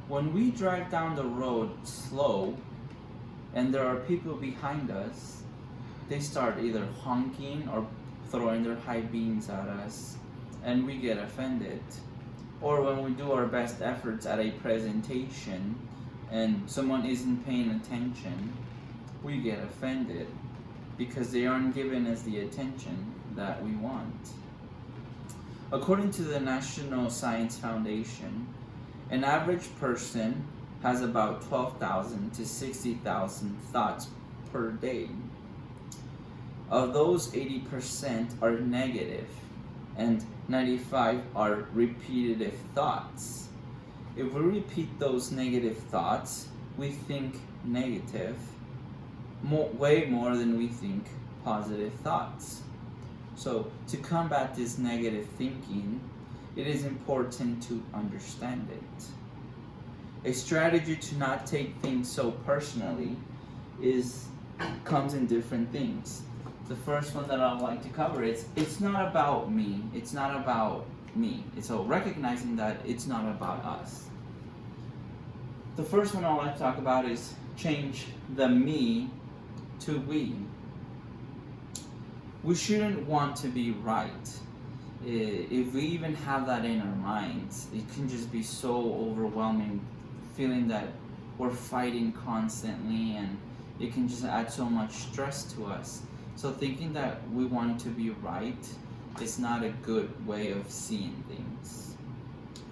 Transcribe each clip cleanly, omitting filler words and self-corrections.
When we drive down the road slow and there are people behind us, they start either honking or throwing their high beams at us, and we get offended. Or when we do our best efforts at a presentation and someone isn't paying attention, we get offended because they aren't giving us the attention that we want. According to the National Science Foundation, an average person has about 12,000 to 60,000 thoughts per day. Of those, 80% are negative and 95 are repetitive thoughts. If we repeat those negative thoughts, we think negative way more than we think positive thoughts. So to combat this negative thinking, it is important to understand it. A strategy to not take things so personally comes in different things. The first one that I would like to cover is it's not about me. It's not about me. So recognizing that it's not about us. The first one I would like to talk about is change the me to we. We shouldn't want to be right. If we even have that in our minds, it can just be so overwhelming, feeling that we're fighting constantly, and it can just add so much stress to us. So thinking that we want to be right is not a good way of seeing things.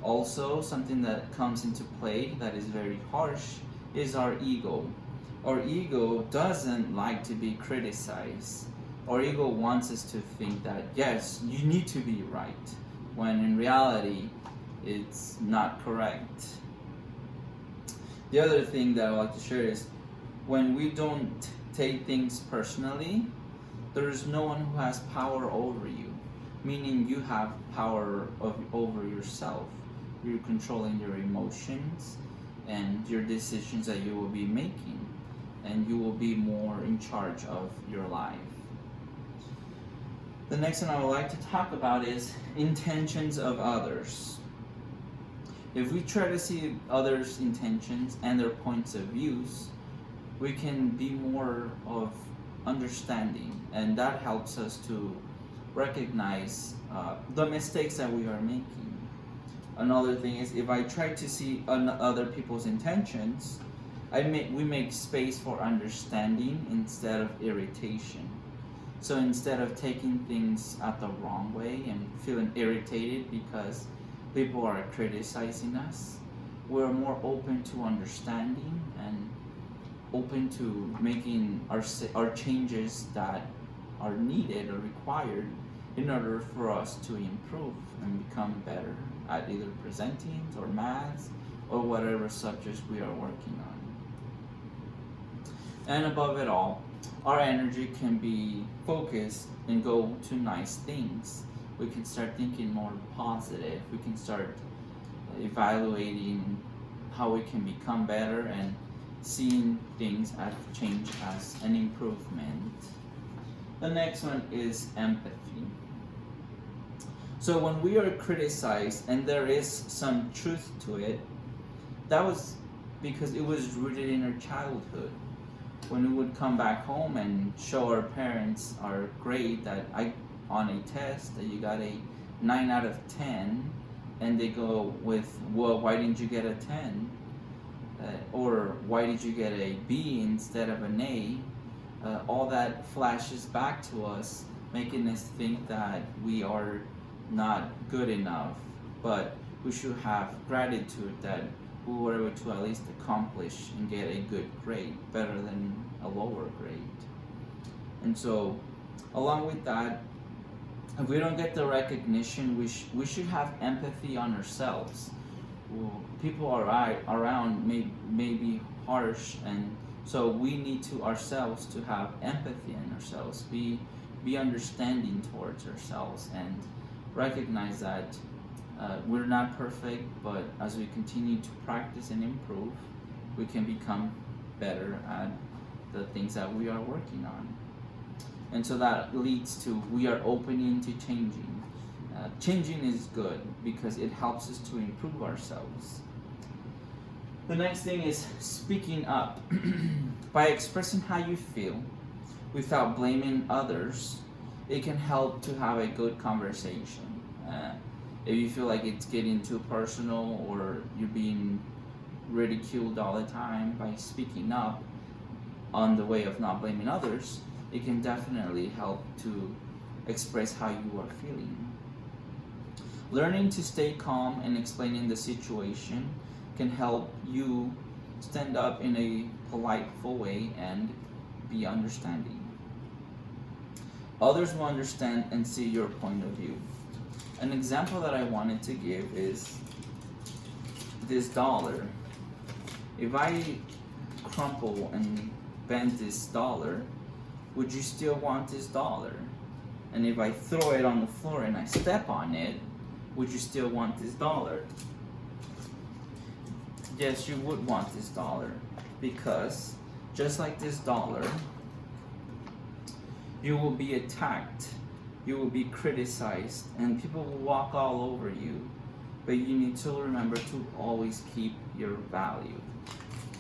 Also, something that comes into play that is very harsh is our ego. Our ego doesn't like to be criticized. Our ego wants us to think that, yes, you need to be right, when in reality, it's not correct. The other thing that I like to share is when we don't take things personally, there is no one who has power over you, meaning you have power over yourself. You're controlling your emotions and your decisions that you will be making, and you will be more in charge of your life. The next one I would like to talk about is intentions of others. If we try to see others' intentions and their points of views, we can be more of understanding, and that helps us to recognize the mistakes that we are making. Another thing is, if I try to see other people's intentions, we make space for understanding instead of irritation. So instead of taking things out the wrong way and feeling irritated because people are criticizing us, we're more open to understanding and open to making our changes that are needed or required in order for us to improve and become better at either presenting or math or whatever subjects we are working on. And above it all, our energy can be focused and go to nice things. We can start thinking more positive. We can start evaluating how we can become better and seeing things as change as an improvement. The next one is empathy. So when we are criticized and there is some truth to it, that was because it was rooted in our childhood. When we would come back home and show our parents our grade that on a test that you got a 9 out of 10, and they go with, well, why didn't you get a 10? Or why did you get a B instead of an A? All that flashes back to us, making us think that we are not good enough, but we should have gratitude that we were able to at least accomplish and get a good grade, better than a lower grade. And so, along with that, if we don't get the recognition, we should have empathy on ourselves. People around may be harsh, and so we need to ourselves to have empathy in ourselves, be understanding towards ourselves, and recognize that we're not perfect, but as we continue to practice and improve, we can become better at the things that we are working on. And so that leads to we are opening to changing. Changing is good because it helps us to improve ourselves. The next thing is speaking up. By expressing how you feel without blaming others, it can help to have a good conversation. If you feel like it's getting too personal or you're being ridiculed all the time, by speaking up on the way of not blaming others, it can definitely help to express how you are feeling. Learning to stay calm and explaining the situation can help you stand up in a politeful way and be understanding. Others will understand and see your point of view. An example that I wanted to give is this dollar. If I crumple and bend this dollar, would you still want this dollar? And if I throw it on the floor and I step on it, would you still want this dollar? Yes, you would want this dollar, because just like this dollar, you will be attacked, you will be criticized, and people will walk all over you. But you need to remember to always keep your value.